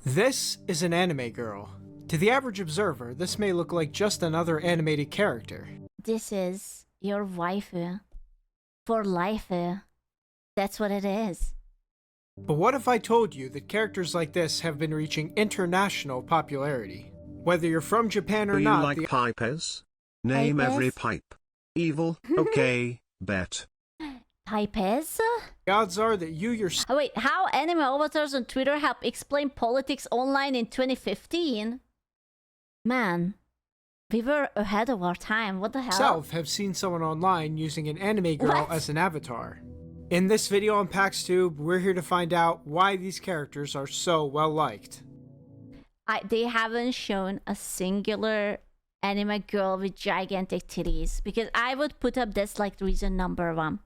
This is an anime girl. To the average observer, this may look like just another animated character. This is your waifu. For life. That's what it is. But what if I told you that characters like this have been reaching international popularity? Whether you're from Japan or Do you not, like pipes? Name every Pipes? pipe. Evil? Okay, bet. Pipes? the odds are that you yourself Oh wait, how anime avatars on Twitter help explain politics online in 2015? Man, we were ahead of our time. What the hell? have seen someone online using an anime girl What? as an avatar. In this video on PaxTube, we're here to find out why these characters are so well liked. They haven't shown a singular anime girl with gigantic titties, because I would put up this like reason number one.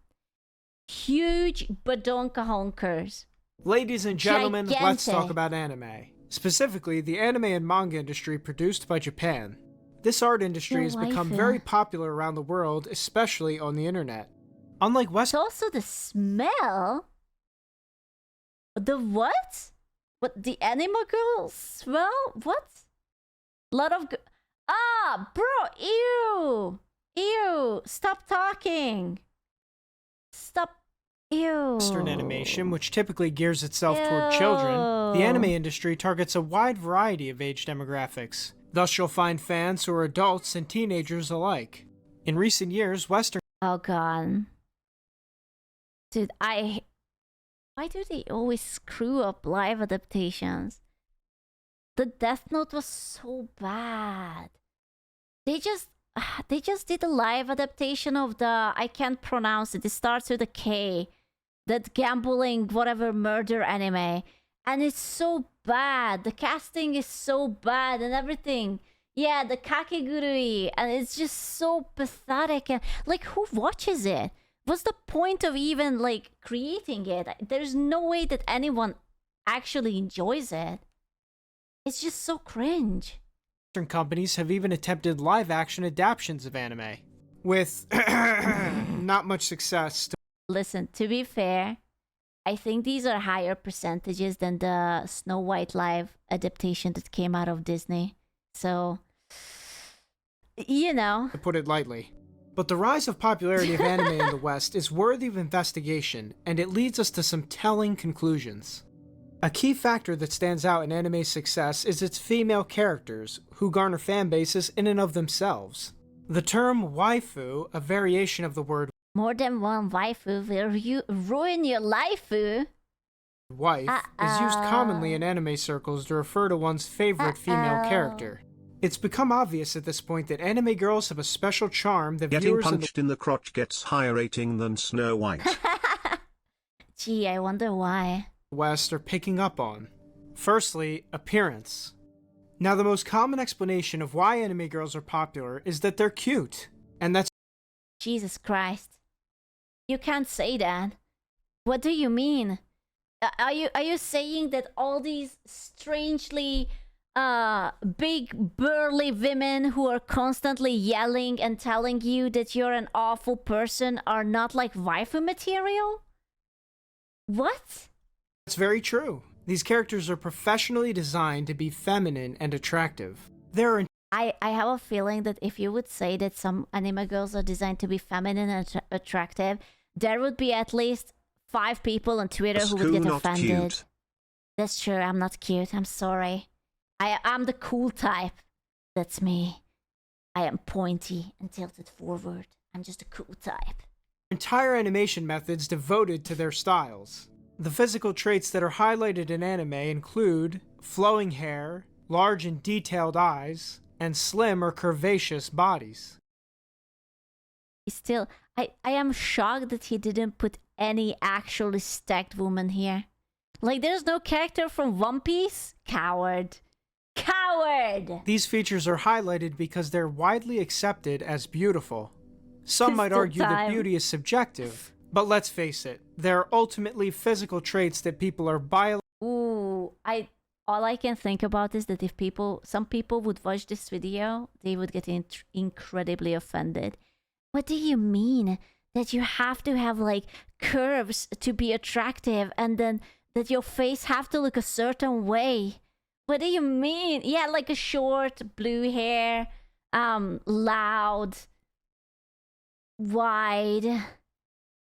Huge badonka honkers. Ladies and gentlemen, let's Gigantic. talk about anime. Specifically, the anime and manga industry produced by Japan. This art industry has become waifu. very popular around the world, especially on the internet. Unlike West, It's also the smell. The what? What, the anime girl smell? What? Lot of bro, ew. Ew, stop talking. Stop. Ew. Western animation, which typically gears itself toward children, the anime industry targets a wide variety of age demographics. Thus, you'll find fans who are adults and teenagers alike. In recent years, Western Oh god. Dude, why do they always screw up live adaptations? The Death Note was so bad. They just did a live adaptation of the, I can't pronounce it. It starts with a K. That gambling whatever murder anime. And it's so bad. The casting is so bad and everything. Yeah, the kakegurui, and it's just so pathetic. And like, who watches it? What's the point of even like creating it? There's no way that anyone actually enjoys it. It's just so cringe. companies have even attempted live-action adaptations of anime, with not much success. Listen, to be fair, I think these are higher percentages than the Snow White live adaptation that came out of Disney. So, you know. To put it lightly. But the rise of popularity of anime in the West is worthy of investigation, and it leads us to some telling conclusions. A key factor that stands out in anime's success is its female characters, who garner fan bases in and of themselves. The term waifu, a variation of the word More than one waifu will ruin your life. wife, is used commonly in anime circles to refer to one's favorite female character. It's become obvious at this point that anime girls have a special charm that Getting viewers in the punched in the crotch gets higher rating than Snow White. Gee, I wonder why. West are picking up on. Firstly, appearance. Now, the most common explanation of why anime girls are popular is that they're cute, and that's Jesus Christ. You can't say that. What do you mean? Are you saying that all these strangely big burly women who are constantly yelling and telling you that you're an awful person are not like waifu material? What? very true. These characters are professionally designed to be feminine and attractive. There are I have a feeling that if you would say that some anime girls are designed to be feminine and attractive, there would be at least 5 people on Twitter who would get Not offended. cute. That's true, I'm not cute, I'm sorry. I'm the cool type. That's me. I am pointy and tilted forward. I'm just a cool type. entire animation methods devoted to their styles. The physical traits that are highlighted in anime include flowing hair, large and detailed eyes, and slim or curvaceous bodies. Still, I am shocked that he didn't put any actually stacked woman here. Like, there's no character from One Piece? Coward. Coward! These features are highlighted because they're widely accepted as beautiful. Some might Pistol argue that time. beauty is subjective, but let's face it, they're ultimately physical traits that people are Ooh, all I can think about is that if some people would watch this video, they would get incredibly offended. What do you mean? That you have to have like curves to be attractive, and then that your face have to look a certain way? What do you mean? Yeah, like a short blue hair, loud, wide.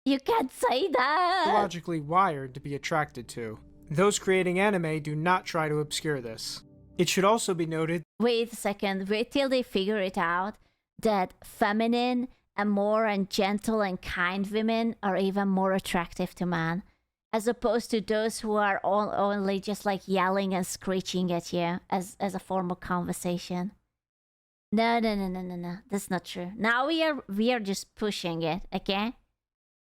You can't say that. Biologically wired to be attracted to. Those creating anime do not try to obscure this. It should also be noted. Wait a second. Wait till they figure it out that feminine and more and gentle and kind women are even more attractive to man, as opposed to those who are only just like yelling and screeching at you as a form of conversation. No. That's not true. Now we are just pushing it, okay?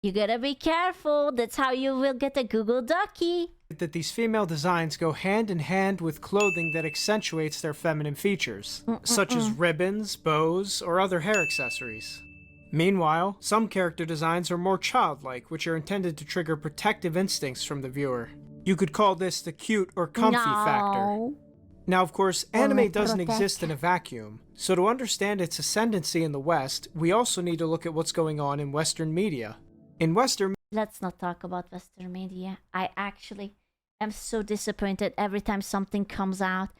You gotta be careful. That's how you will get a Google Ducky. That these female designs go hand in hand with clothing that accentuates their feminine features, such as ribbons, bows, or other hair accessories. Meanwhile, some character designs are more childlike, which are intended to trigger protective instincts from the viewer. You could call this the cute or comfy factor. Now, of course, anime doesn't exist in a vacuum, so to understand its ascendancy in the West, we also need to look at what's going on in Western media. In Western... Let's not talk about Western media. I actually am so disappointed every time something comes out.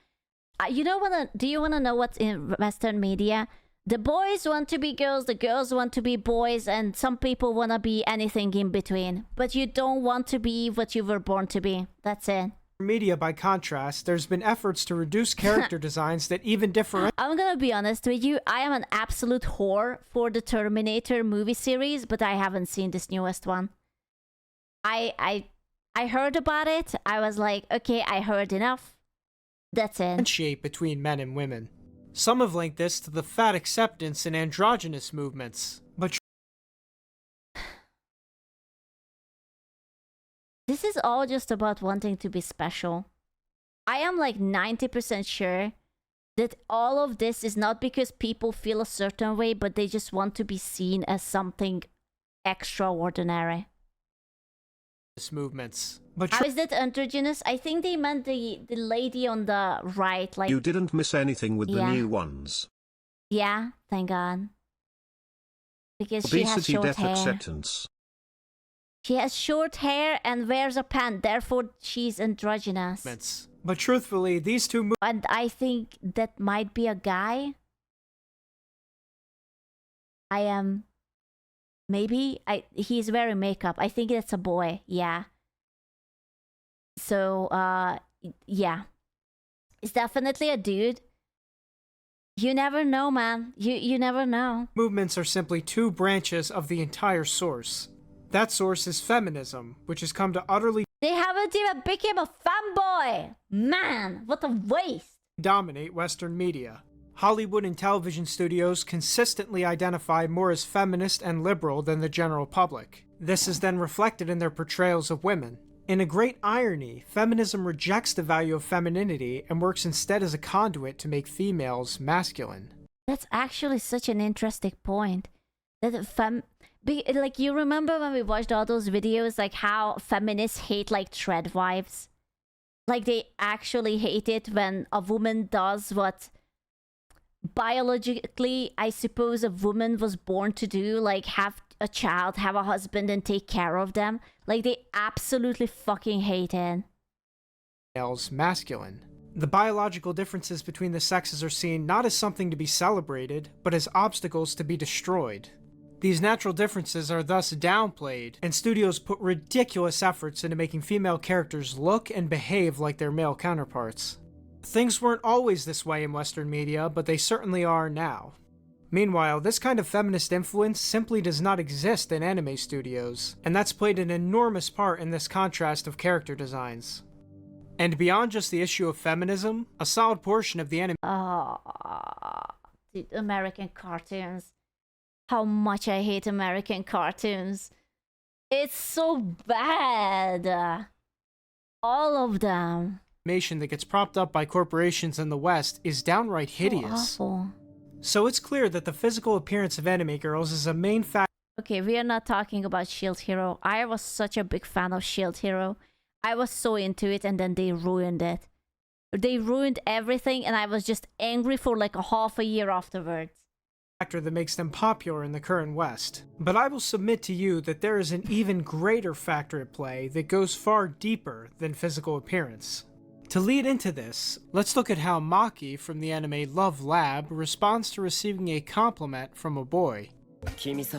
Do you want to know what's in Western media? The boys want to be girls, the girls want to be boys, and some people want to be anything in between. But you don't want to be what you were born to be. That's it. Media, by contrast, there's been efforts to reduce character designs that even differentiate. I'm gonna be honest with you, I am an absolute whore for the Terminator movie series, but I haven't seen this newest one. I heard about it, I was like, okay, I heard enough. That's it. Differentiate between men and women. Some have linked this to the fat acceptance and androgynous movements, but this is all just about wanting to be special. I am like 90% sure that all of this is not because people feel a certain way, but they just want to be seen as something extraordinary. Movements. But how is that androgynous? I think they meant the lady on the right. Like, you didn't miss anything with the new ones. Yeah, thank God. Because Obesity, she has short death hair. acceptance. She has short hair and wears a pant, therefore she's androgynous. But truthfully, these two and I think that might be a guy. I am... Maybe he's wearing makeup. I think that's a boy. Yeah. So, yeah. It's definitely a dude. You never know, man. You never know. Movements are simply two branches of the entire source. That source is feminism, which has come to utterly... They haven't even become a fanboy! Man, what a waste! ...dominate Western media. Hollywood and television studios consistently identify more as feminist and liberal than the general public. This is then reflected in their portrayals of women. In a great irony, feminism rejects the value of femininity and works instead as a conduit to make females masculine. That's actually such an interesting point. That like, you remember when we watched all those videos, like how feminists hate like tread wives? Like, they actually hate it when a woman does what biologically, I suppose, a woman was born to do, like have a child, have a husband, and take care of them. Like, they absolutely fucking hate it. Males masculine. The biological differences between the sexes are seen not as something to be celebrated, but as obstacles to be destroyed. These natural differences are thus downplayed, and studios put ridiculous efforts into making female characters look and behave like their male counterparts. Things weren't always this way in Western media, but they certainly are now. Meanwhile, this kind of feminist influence simply does not exist in anime studios, and that's played an enormous part in this contrast of character designs. And beyond just the issue of feminism, a solid portion of the anime... Dude, American cartoons. How much I hate American cartoons. It's so bad. All of them. That gets propped up by corporations in the West is downright hideous. So awful. So it's clear that the physical appearance of anime girls is a main factor. Okay, we are not talking about Shield Hero. I was such a big fan of Shield Hero. I was so into it, and then they ruined it. They ruined everything, and I was just angry for like a half a year afterwards. Factor that makes them popular in the current West. But I will submit to you that there is an even greater factor at play that goes far deeper than physical appearance. To lead into this, let's look at how Maki from the anime Love Lab responds to receiving a compliment from a boy. 君さ、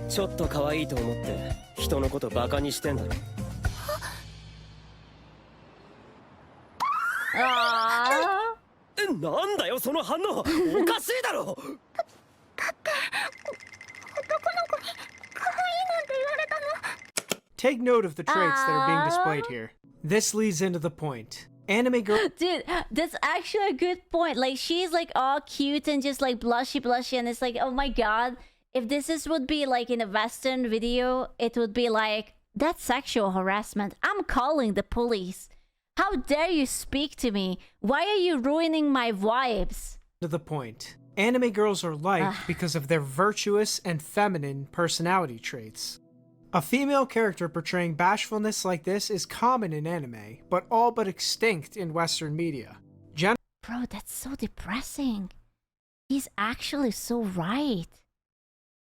ちょっと可愛いと思って人のことバカにしてんだろ。なんだよその反応、おかしいだろ。だって男の子に可愛いなんて言われたの。 Take note of the traits that are being displayed here. This leads into the point. Anime girl. Dude, that's actually a good point. Like, she's like all cute and just like blushy, and it's like, oh my god. If would be like in a Western video, it would be like, that's sexual harassment. I'm calling the police. How dare you speak to me? Why are you ruining my vibes? To the point. Anime girls are liked because of their virtuous and feminine personality traits. A female character portraying bashfulness like this is common in anime, but all but extinct in Western media. Bro, that's so depressing. He's actually so right.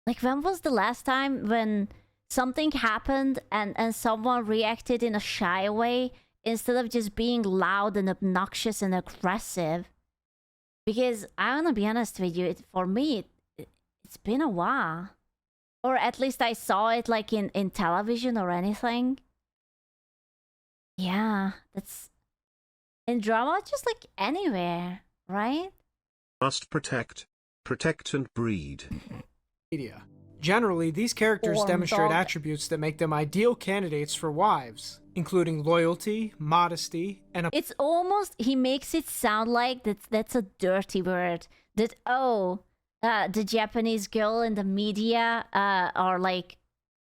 Like, when was the last time when something happened and someone reacted in a shy way instead of just being loud and obnoxious and aggressive? Because I'm gonna be honest with you, for me, it's been a while. Or at least I saw it like in television or anything. Yeah, that's... in drama, just like anywhere, right? Must protect and breed. Media. Generally, these characters demonstrate attributes that make them ideal candidates for wives, including loyalty, modesty, and It's almost, he makes it sound like that's a dirty word. That, the Japanese girl in the media are like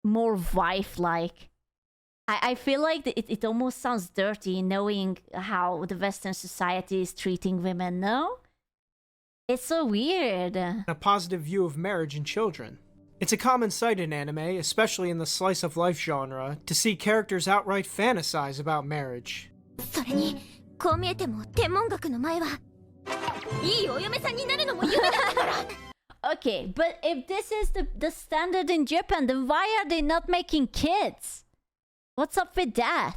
more wife-like. I feel like it almost sounds dirty knowing how the Western society is treating women, no? It's so weird. a positive view of marriage and children. It's a common sight in anime, especially in the slice-of-life genre, to see characters outright fantasize about marriage. それにこう見えても天文学の前はいいお嫁さんになるのも夢だったから Okay, but if this is the standard in Japan, then why are they not making kids? What's up with that?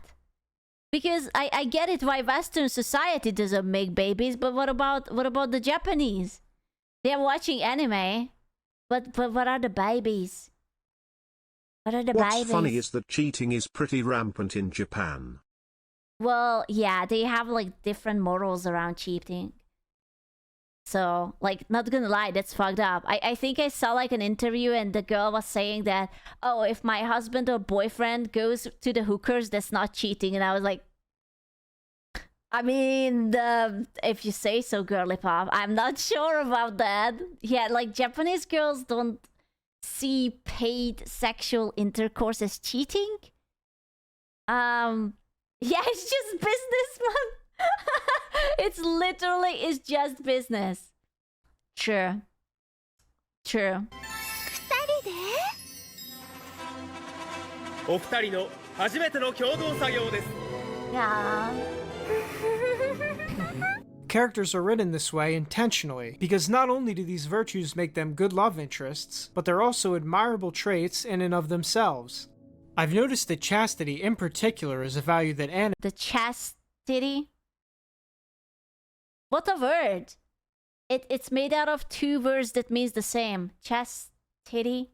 Because I get it why Western society doesn't make babies, but what about the Japanese? They're watching anime, but what are the babies? What are the What's babies? funny is that cheating is pretty rampant in Japan. Well, yeah, they have like different morals around cheating. So, like, not gonna lie, that's fucked up. I think I saw like an interview and the girl was saying that, oh, if my husband or boyfriend goes to the hookers, that's not cheating. And I was like, I mean, if you say so, girly pop, I'm not sure about that. Yeah, like, Japanese girls don't see paid sexual intercourse as cheating. Yeah, it's just business, man. It's just business. True. 二人でお二人の初めての共同作業です。 Yeah. Characters are written this way intentionally, because not only do these virtues make them good love interests, but they're also admirable traits in and of themselves. I've noticed that chastity in particular is a value that anime The chastity. What a word! It's made out of two words that means the same. Chastity.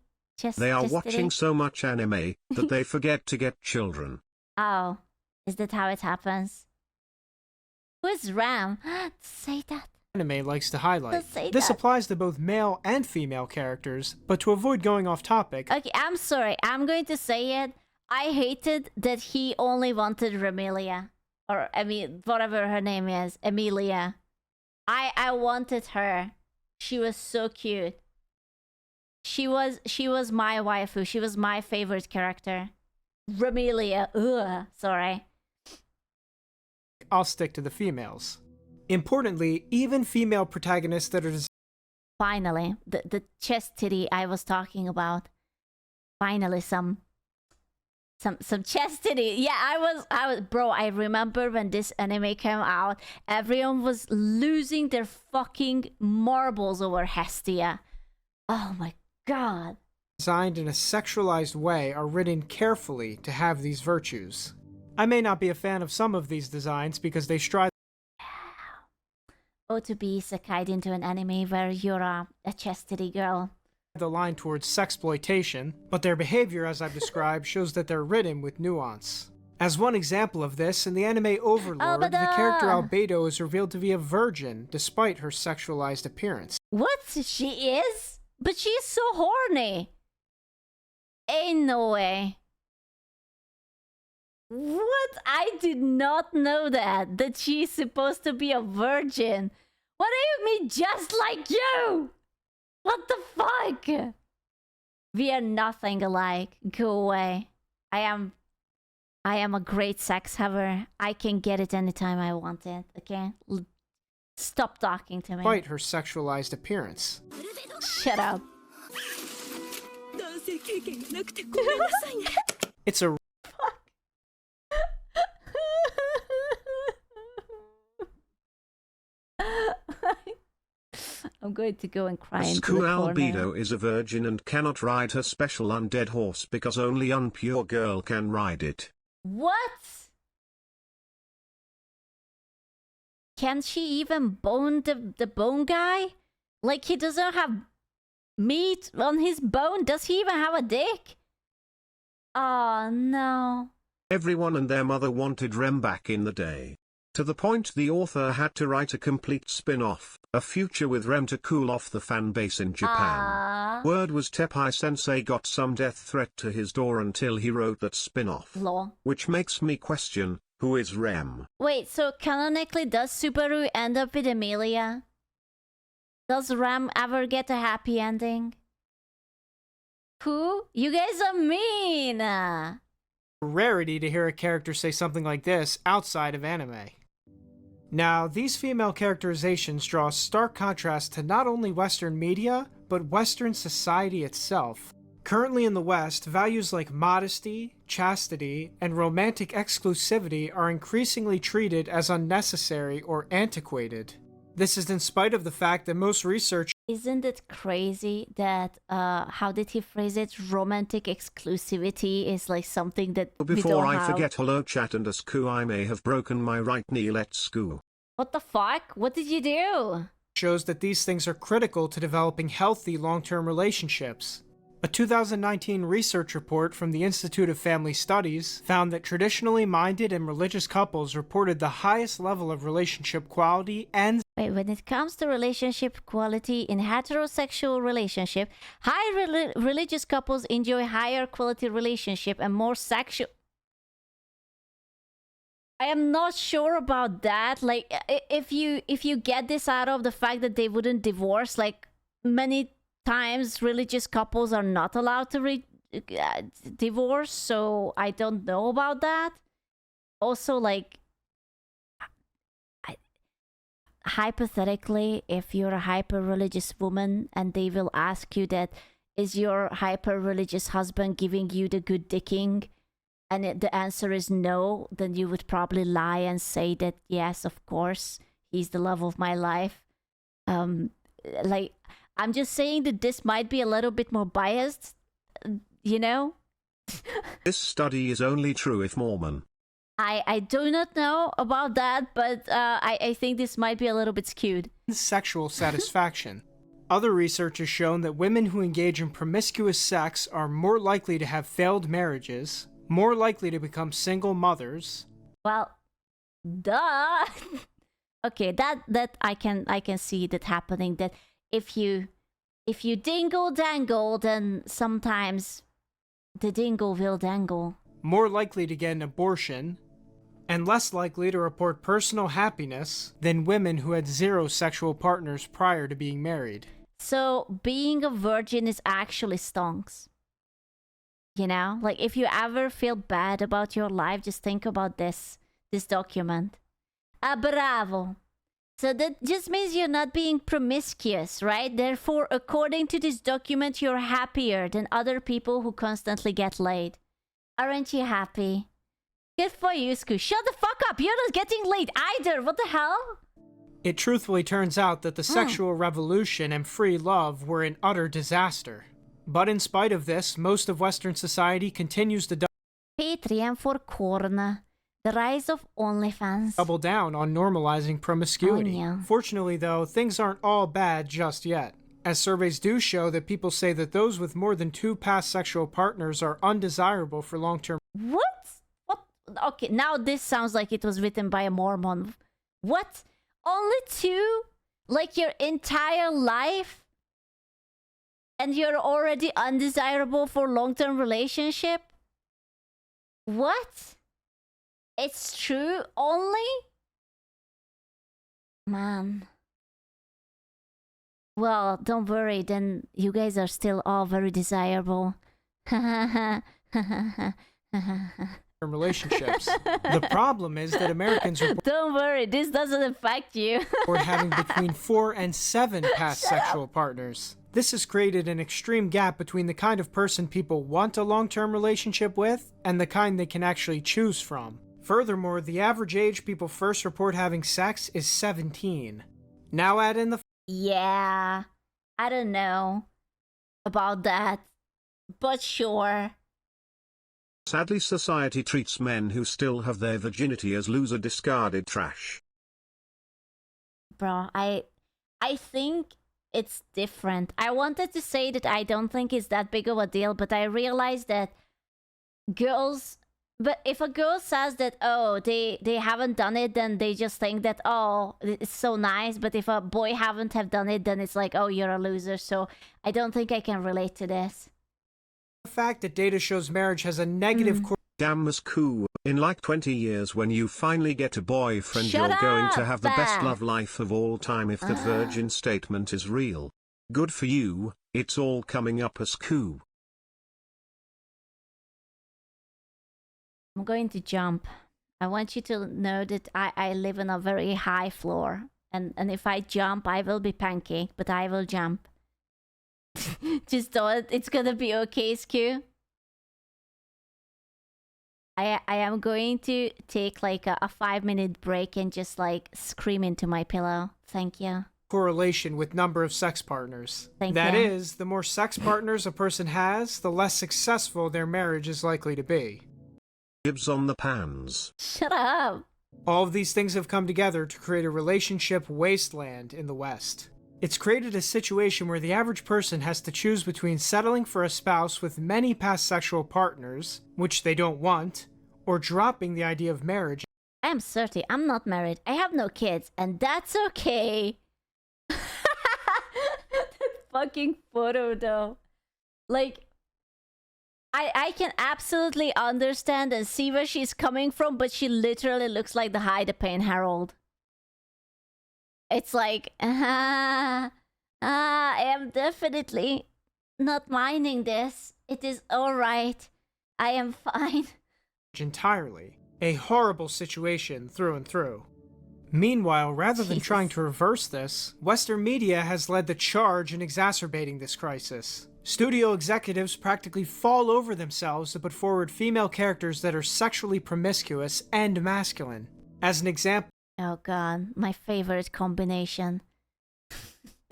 They are chastity. watching so much anime that they forget to get children. Oh, is that how it happens? Who is Ram? Say that. anime likes to highlight. Don't say This that. applies to both male and female characters, but to avoid going off topic, Okay, I'm sorry. I'm going to say it. I hated that he only wanted Ramelia. Or, I mean, whatever her name is. Emilia. I wanted her. She was so cute. She was my waifu. She was my favorite character. Ramelia. Ugh. Sorry. I'll stick to the females. Importantly, even female protagonists that are Finally, the chest titty I was talking about. Finally, some chest titty. Yeah, I was, bro, I remember when this anime came out, everyone was losing their fucking marbles over Hestia. Oh my god. designed in a sexualized way are written carefully to have these virtues. I may not be a fan of some of these designs because they strive Oh, to be isekai'd into an anime where you're a chastity girl. the line towards sexploitation, but their behavior, as I've described, shows that they're written with nuance. As one example of this, in the anime Overlord, the character Albedo is revealed to be a virgin, despite her sexualized appearance. What? She is? But she's so horny. Ain't no way. What? I did not know that she's supposed to be a virgin. What do you mean, just like you? What the fuck? We are nothing alike. Go away. I am a great sex haver. I can get it anytime I want it, okay? Stop talking to me. Despite her sexualized appearance. Shut up. It's a I'm going to go and cry into Sku the corner. Albedo is a virgin and cannot ride her special undead horse because only unpure girl can ride it. What? Can she even bone the bone guy? Like, he doesn't have meat on his bone? Does he even have a dick? Oh, no. Everyone and their mother wanted Rem back in the day. To the point the author had to write a complete spin-off, a future with Rem to cool off the fan base in Japan. Word was Tepai Sensei got some death threat to his door until he wrote that spin-off. Lol. Which makes me question, who is Rem? Wait, so canonically, does Subaru end up with Emilia? Does Ram ever get a happy ending? Who? You guys are mean! rarity to hear a character say something like this outside of anime. Now, these female characterizations draw a stark contrast to not only Western media, but Western society itself. Currently in the West, values like modesty, chastity, and romantic exclusivity are increasingly treated as unnecessary or antiquated. This is in spite of the fact that most research Isn't it crazy that, how did he phrase it? Romantic exclusivity is like something that we Before don't I have. forget, hello chat and Asku, I may have broken my right knee. Let's go. What the fuck? What did you do? shows that these things are critical to developing healthy long-term relationships. A 2019 research report from the Institute of Family Studies found that traditionally minded and religious couples reported the highest level of relationship quality and Wait, when it comes to relationship quality in heterosexual relationship, religious couples enjoy higher quality relationship and more sexual. I am not sure about that. Like, if you get this out of the fact that they wouldn't divorce, like many times religious couples are not allowed to divorce, so I don't know about that. Also, like, hypothetically, if you're a hyper-religious woman and they will ask you that, is your hyper-religious husband giving you the good dicking? And the answer is no, then you would probably lie and say that, yes, of course, he's the love of my life. Like, I'm just saying that this might be a little bit more biased, you know? This study is only true if Mormon. I do not know about that, but I think this might be a little bit skewed. sexual satisfaction. Other research has shown that women who engage in promiscuous sex are more likely to have failed marriages, more likely to become single mothers. Well, duh. Okay, that I can see that happening. That if you dingle dangle, then sometimes the dingle will dangle. More likely to get an abortion, and less likely to report personal happiness than women who had zero sexual partners prior to being married. So being a virgin is actually stonks. You know, like if you ever feel bad about your life, just think about this document. Bravo. So that just means you're not being promiscuous, right? Therefore, according to this document, you're happier than other people who constantly get laid. Aren't you happy? Good for you, Sku. Shut the fuck up. You're not getting laid either. What the hell? It truthfully turns out that the sexual revolution and free love were an utter disaster. But in spite of this, most of Western society continues to Patreon for corn. The rise of OnlyFans. double down on normalizing promiscuity. Oh, yeah. Fortunately, though, things aren't all bad just yet, as surveys do show that people say that those with more than 2 past sexual partners are undesirable for long-term. What? What? Okay, now this sounds like it was written by a Mormon. What? Only 2? Like your entire life? And you're already undesirable for long-term relationship? What? It's true only? Man. Well, don't worry, then you guys are still all very desirable. relationships. The problem is that Americans Don't worry, this doesn't affect you. report having between 4 and 7 past sexual partners. This has created an extreme gap between the kind of person people want a long-term relationship with and the kind they can actually choose from. Furthermore, the average age people first report having sex is 17. Now add in the Yeah, I don't know about that, but sure. Sadly, society treats men who still have their virginity as loser discarded trash. Bro, I think it's different. I wanted to say that I don't think it's that big of a deal, but I realized that girls... But if a girl says that, oh, they haven't done it, then they just think that, oh, it's so nice. But if a boy haven't have done it, then it's like, oh, you're a loser. So I don't think I can relate to this. The fact that data shows marriage has a negative Damn, Miss Koo, in like 20 years when you finally get a boyfriend, Shut you're going to up! have the best love life of all time if the virgin statement is real. Good for you, it's all coming up as Koo. I'm going to jump. I want you to know that I live on a very high floor. And if I jump, I will be pancake, but I will jump. Just thought it's gonna be okay, Skew. I am going to take like a 5-minute break and just like scream into my pillow. Thank you. correlation with number of sex partners. Thank That you. is, the more sex partners a person has, the less successful their marriage is likely to be. Dibs on the pans. Shut up. All of these things have come together to create a relationship wasteland in the West. It's created a situation where the average person has to choose between settling for a spouse with many past sexual partners, which they don't want, or dropping the idea of marriage. I am 30. I'm not married. I have no kids, and that's okay. That fucking photo, though. Like, I can absolutely understand and see where she's coming from, but she literally looks like the Hide the Pain Herald. It's like, I am definitely not minding this. It is alright. I am fine. Entirely. A horrible situation through and through. Meanwhile, rather than Jesus. trying to reverse this, Western media has led the charge in exacerbating this crisis. Studio executives practically fall over themselves to put forward female characters that are sexually promiscuous and masculine. As an example, Oh god, my favorite combination.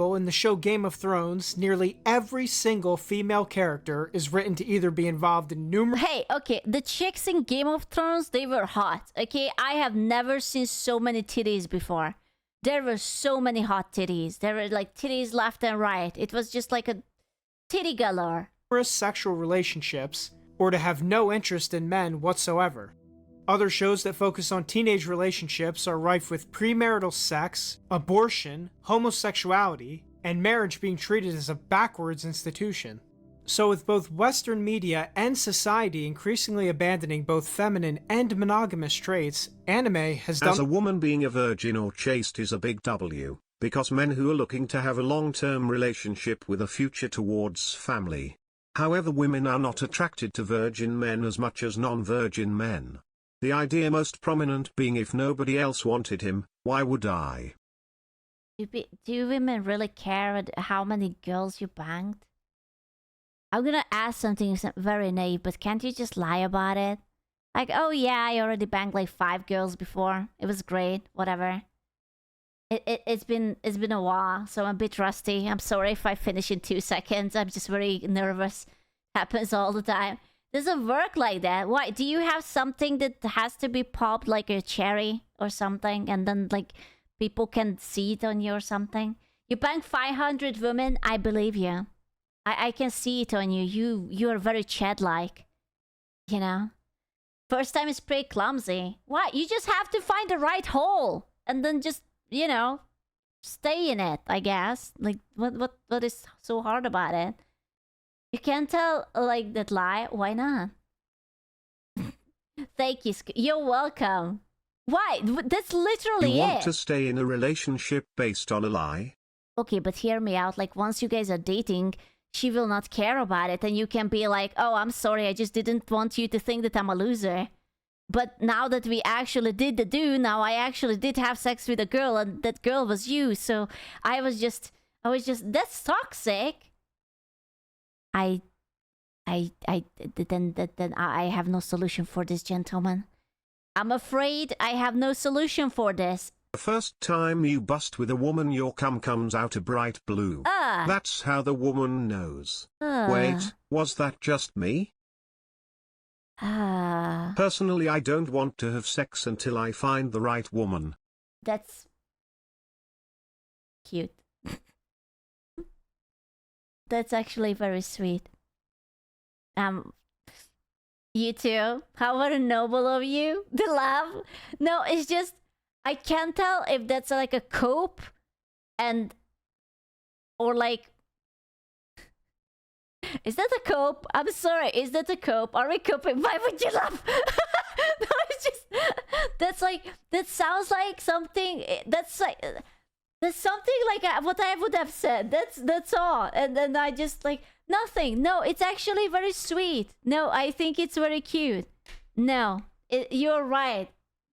in the show Game of Thrones, nearly every single female character is written to either be involved in numerous Hey, okay, the chicks in Game of Thrones, they were hot, okay? I have never seen so many titties before. There were so many hot titties. There were like titties left and right. It was just like a titty galore. sexual relationships, or to have no interest in men whatsoever. Other shows that focus on teenage relationships are rife with premarital sex, abortion, homosexuality, and marriage being treated as a backwards institution. So with both Western media and society increasingly abandoning both feminine and monogamous traits, anime has As a done woman, being a virgin or chaste is a big W, because men who are looking to have a long-term relationship with a future towards family. However, women are not attracted to virgin men as much as non-virgin men. The idea most prominent being, if nobody else wanted him, why would I? Do women really care how many girls you banged? I'm gonna ask something very naive, but can't you just lie about it? Like, oh yeah, I already banged like 5 girls before. It was great, whatever. It's been a while, so I'm a bit rusty. I'm sorry if I finish in 2 seconds. I'm just very nervous. Happens all the time. Doesn't work like that. Why? Do you have something that has to be popped like a cherry or something, and then like people can see it on you or something? You bang 500 women, I believe you. I can see it on you. You are very Chad-like. You know? First time is pretty clumsy. Why? You just have to find the right hole. And then just, you know, stay in it, I guess. Like, what is so hard about it? You can't tell, like, that lie? Why not? Thank you. You're welcome. Why? That's literally it. You want to stay in a relationship based on a lie? Okay, but hear me out. Like, once you guys are dating, she will not care about it. And you can be like, oh, I'm sorry. I just didn't want you to think that I'm a loser. But now that we actually did the do, now I actually did have sex with a girl, and that girl was you. So I was just, that's toxic. Then I have no solution for this, gentleman. I'm afraid I have no solution for this. The first time you bust with a woman, your cum comes out a bright blue. That's how the woman knows. Wait, was that just me? Personally, I don't want to have sex until I find the right woman. That's cute. That's actually very sweet. You too? How very noble of you. The laugh. No, it's just, I can't tell if that's like a cope or like, is that a cope? I'm sorry, is that a cope? Are we coping? Why would you laugh? No, it's just, that sounds like something, that's something like what I would have said. That's all. And then I just like, nothing. No, it's actually very sweet. No, I think it's very cute. No, you're right.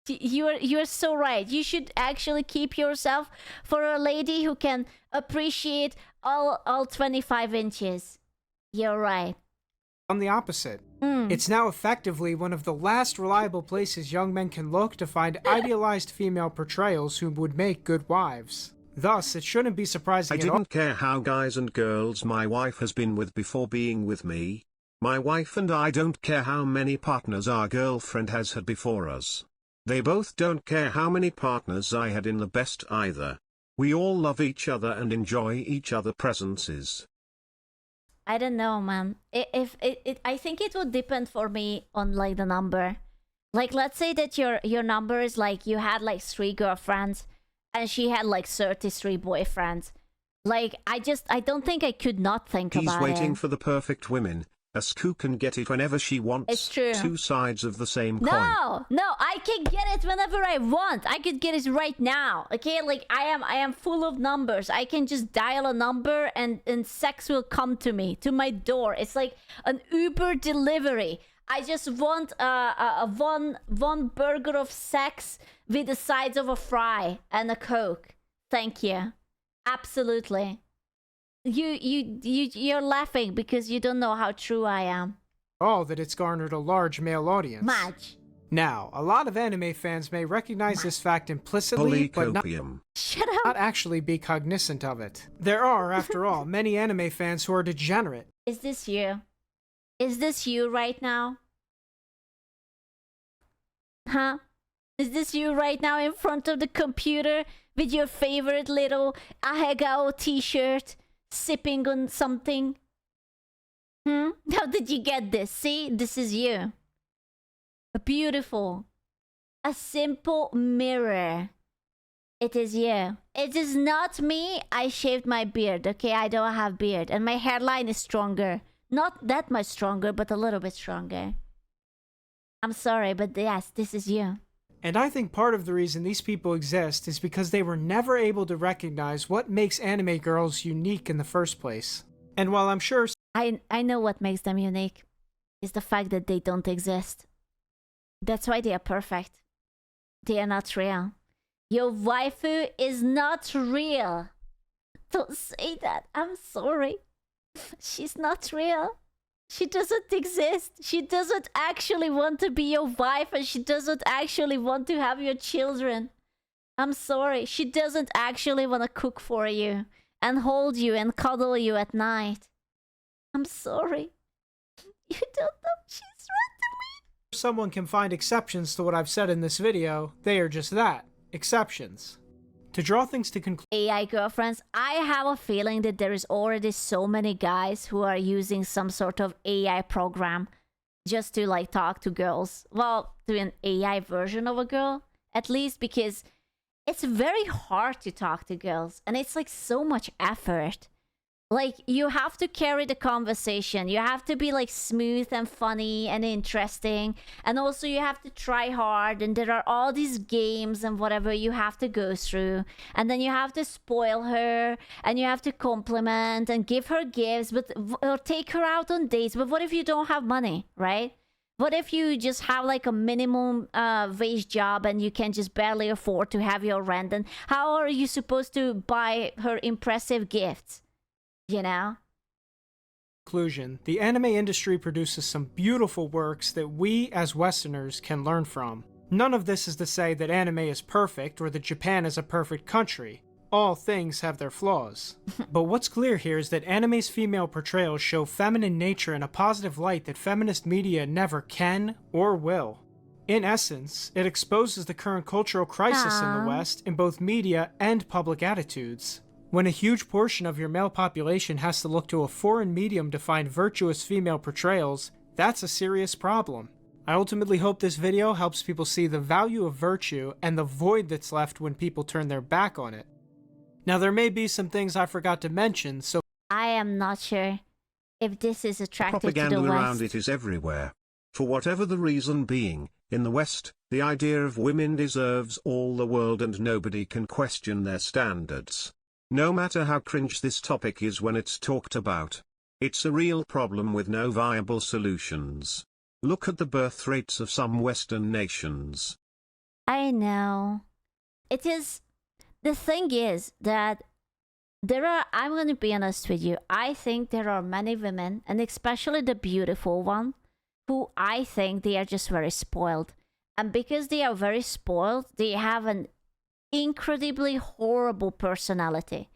You're so right. You should actually keep yourself for a lady who can appreciate all 25 inches. You're right. On the opposite, it's now effectively one of the last reliable places young men can look to find idealized female portrayals who would make good wives. Thus, it shouldn't be surprising I didn't care how guys and girls my wife has been with before being with me. My wife and I don't care how many partners our girlfriend has had before us. They both don't care how many partners I had in the best either. We all love each other and enjoy each other's presences. I don't know, man. I think it would depend for me on like the number. Like, let's say that your number is like you had like 3 girlfriends and she had like 33 boyfriends. Like, I don't think I could not think about it. He's waiting for the perfect women. A Sku can get it whenever she wants. It's true. 2 sides of the same coin. No, I can get it whenever I want. I could get it right now. Okay, like I am full of numbers. I can just dial a number and sex will come to me, to my door. It's like an Uber delivery. I just want one burger of sex with the sides of a fry and a Coke. Thank you. Absolutely. You're laughing because you don't know how true I am. Oh, that it's garnered a large male audience. Much. Now, a lot of anime fans may recognize this fact implicitly, but not actually be cognizant of it. There are, after all, many anime fans who are degenerate. Is this you? Is this you right now? Huh? Is this you right now in front of the computer with your favorite little Ahegao t-shirt? Sipping on something? How did you get this? See, this is you. Beautiful. A simple mirror. It is you. It is not me. I shaved my beard, okay? I don't have beard. And my hairline is stronger. Not that much stronger, but a little bit stronger. I'm sorry, but yes, this is you. And I think part of the reason these people exist is because they were never able to recognize what makes anime girls unique in the first place. And while I'm sure I know what makes them unique is the fact that they don't exist. That's why they are perfect. They are not real. Your waifu is not real. Don't say that. I'm sorry. She's not real. She doesn't exist. She doesn't actually want to be your wife, and she doesn't actually want to have your children. I'm sorry. She doesn't actually want to cook for you and hold you and cuddle you at night. I'm sorry. You don't know. She's Someone can find exceptions to what I've said in this video, they are just that, exceptions. To draw things to conclusion, AI girlfriends, I have a feeling that there is already so many guys who are using some sort of AI program just to like talk to girls. Well, to an AI version of a girl, at least, because it's very hard to talk to girls and it's like so much effort. Like, you have to carry the conversation. You have to be like smooth and funny and interesting. And also you have to try hard. And there are all these games and whatever you have to go through. And then you have to spoil her. And you have to compliment and give her gifts. Or take her out on dates. But what if you don't have money, right? What if you just have like a minimum wage job and you can just barely afford to have your rent? And how are you supposed to buy her impressive gifts? You know? the anime industry produces some beautiful works that we as Westerners can learn from. None of this is to say that anime is perfect or that Japan is a perfect country. All things have their flaws. But what's clear here is that anime's female portrayals show feminine nature in a positive light that feminist media never can or will. In essence, it exposes the current cultural crisis in the West in both media and public attitudes. When a huge portion of your male population has to look to a foreign medium to find virtuous female portrayals, that's a serious problem. I ultimately hope this video helps people see the value of virtue and the void that's left when people turn their back on it. Now there may be some things I forgot to mention, so I am not sure if this is attractive to Propaganda the West. around it is everywhere. For whatever the reason being, in the West, the idea of women deserves all the world and nobody can question their standards. No matter how cringe this topic is when it's talked about. It's a real problem with no viable solutions. Look at the birth rates of some Western nations. I know. It is... The thing is that I'm going to be honest with you, I think there are many women, and especially the beautiful one, who I think they are just very spoiled. And because they are very spoiled, they have an incredibly horrible personality.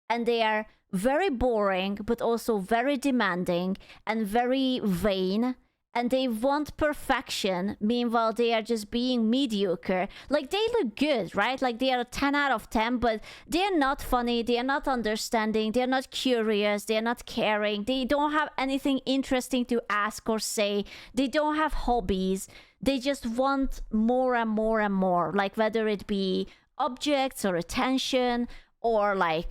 And they are very boring, but also very demanding and very vain. And they want perfection, meanwhile they are just being mediocre. Like, they look good, right? Like, they are a 10 out of 10, but they're not funny, they're not understanding, they're not curious, they're not caring, they don't have anything interesting to ask or say, they don't have hobbies, they just want more and more and more. Like, whether it be objects or attention or like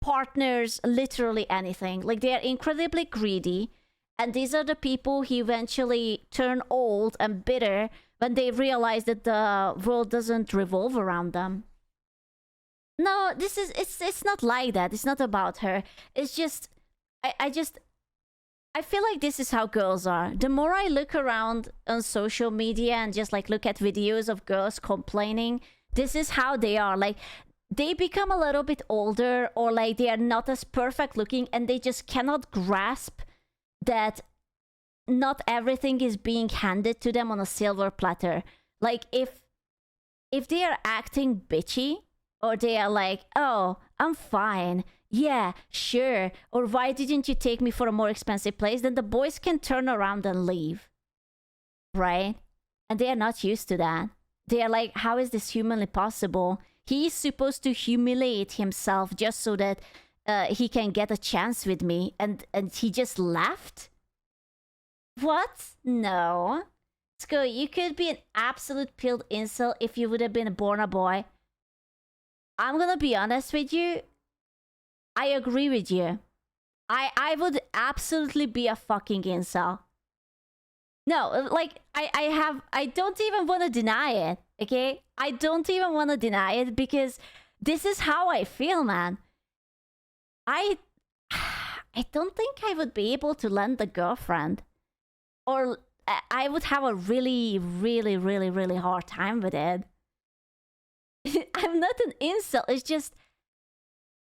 partners, literally anything. Like, they are incredibly greedy. And these are the people who eventually turn old and bitter when they realize that the world doesn't revolve around them. No, it's not like that. It's not about her. It's just, I feel like this is how girls are. The more I look around on social media and just like look at videos of girls complaining, this is how they are. Like, they become a little bit older, or like they are not as perfect looking and they just cannot grasp that not everything is being handed to them on a silver platter. Like, if they are acting bitchy, or they are like, oh, I'm fine, yeah, sure, or why didn't you take me for a more expensive place, then the boys can turn around and leave, right? And they are not used to that. They are like, how is this humanly possible? He's supposed to humiliate himself just so that he can get a chance with me, and he just left? What? No. Sko, you could be an absolute pilled incel if you would have been born a boy. I'm gonna be honest with you. I agree with you. I would absolutely be a fucking incel. No, like, I don't even want to deny it, okay? I don't even want to deny it because this is how I feel, man. I don't think I would be able to land a girlfriend. Or I would have a really, really, really, really hard time with it. I'm not an incel. It's just,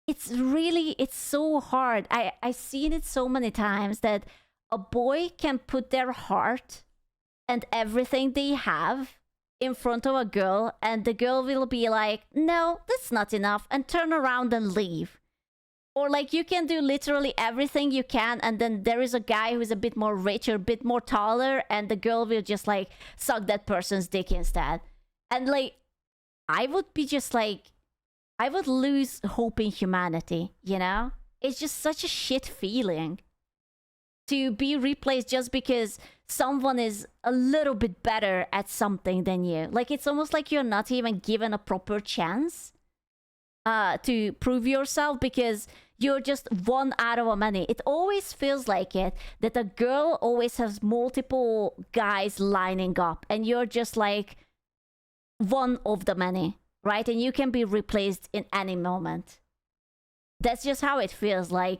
it's so hard. I've seen it so many times that a boy can put their heart and everything they have in front of a girl, and the girl will be like, no, that's not enough, and turn around and leave. Or like you can do literally everything you can, and then there is a guy who's a bit more rich or a bit more taller, and the girl will just like suck that person's dick instead. And like, I would be just like, I would lose hope in humanity, you know? It's just such a shit feeling to be replaced just because someone is a little bit better at something than you. Like, it's almost like you're not even given a proper chance to prove yourself because you're just one out of many. It always feels like it, that a girl always has multiple guys lining up and you're just like one of the many, right? And you can be replaced in any moment. That's just how it feels like.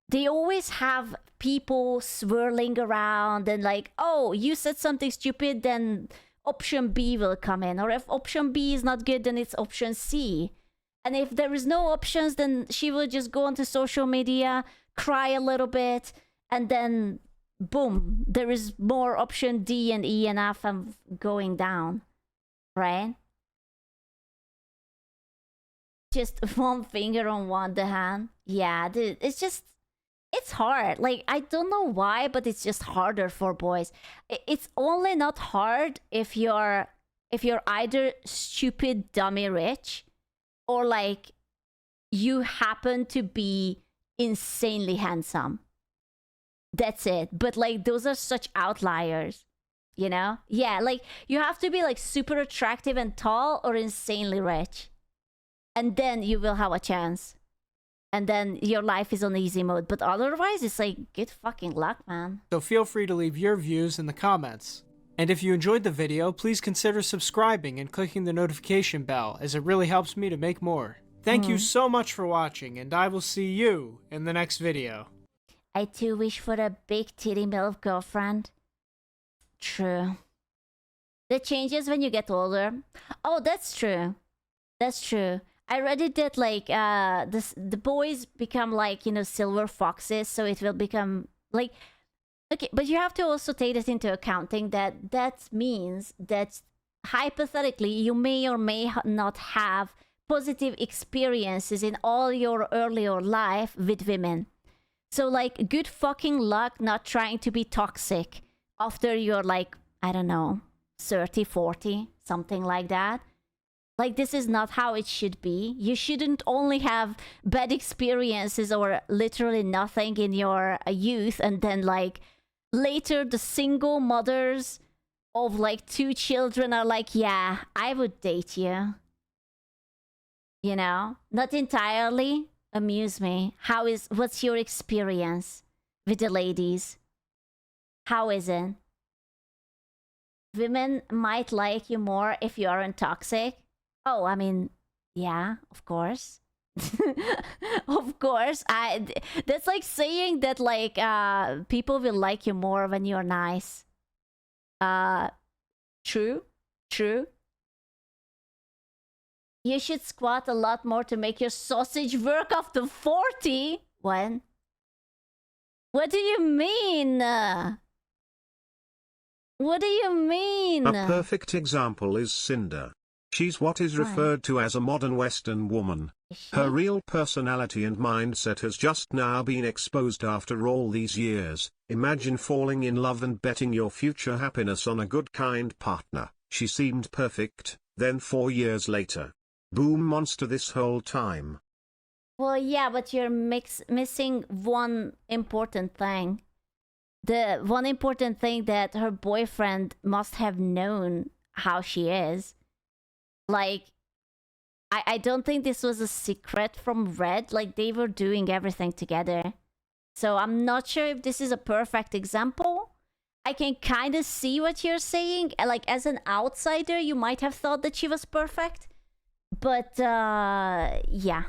They always have people swirling around and like, oh, you said something stupid, then option B will come in. Or if option B is not good, then it's option C. And if there is no options, then she will just go onto social media, cry a little bit, and then boom, there is more option D and E and F and going down, right? Just one finger on one hand. Yeah, dude, it's hard. Like, I don't know why, but it's just harder for boys. It's only not hard if you're either stupid, dummy rich, or like you happen to be insanely handsome. That's it. But like, those are such outliers, you know? Yeah, like you have to be like super attractive and tall or insanely rich, and then you will have a chance, and then your life is on easy mode. But otherwise, it's like, good fucking luck, man. So feel free to leave your views in the comments. And if you enjoyed the video, please consider subscribing and clicking the notification bell, as it really helps me to make more. Thank you so much for watching, and I will see you in the next video. I too wish for a big titty MILF girlfriend. True. That changes when you get older. Oh, that's true. That's true. I read it that like the boys become like, you know, silver foxes, so it will become like, okay, but you have to also take it into accounting that means that hypothetically you may or may not have positive experiences in all your earlier life with women. So like, good fucking luck not trying to be toxic after you're like, I don't know, 30, 40, something like that. Like, this is not how it should be. You shouldn't only have bad experiences or literally nothing in your youth, and then like later the single mothers of like 2 children are like, yeah, I would date you. You know? Not entirely. Amuse me. What's your experience with the ladies? How is it? Women might like you more if you aren't toxic. Oh, I mean, yeah, of course. Of course. That's like saying that like people will like you more when you're nice. True. You should squat a lot more to make your sausage work after 40. When? What do you mean? What do you mean? A perfect example is Cinder. She's what is referred to as a modern Western woman. Her real personality and mindset has just now been exposed after all these years. Imagine falling in love and betting your future happiness on a good, kind partner. She seemed perfect, then 4 years later, boom, monster this whole time. Well, yeah, but you're missing one important thing. The one important thing that her boyfriend must have known how she is. Like, I don't think this was a secret from Red. Like, they were doing everything together. So I'm not sure if this is a perfect example. I can kind of see what you're saying. Like, as an outsider, you might have thought that she was perfect. But, yeah.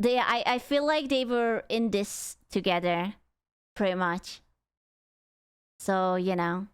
I feel like they were in this together, pretty much. So, you know.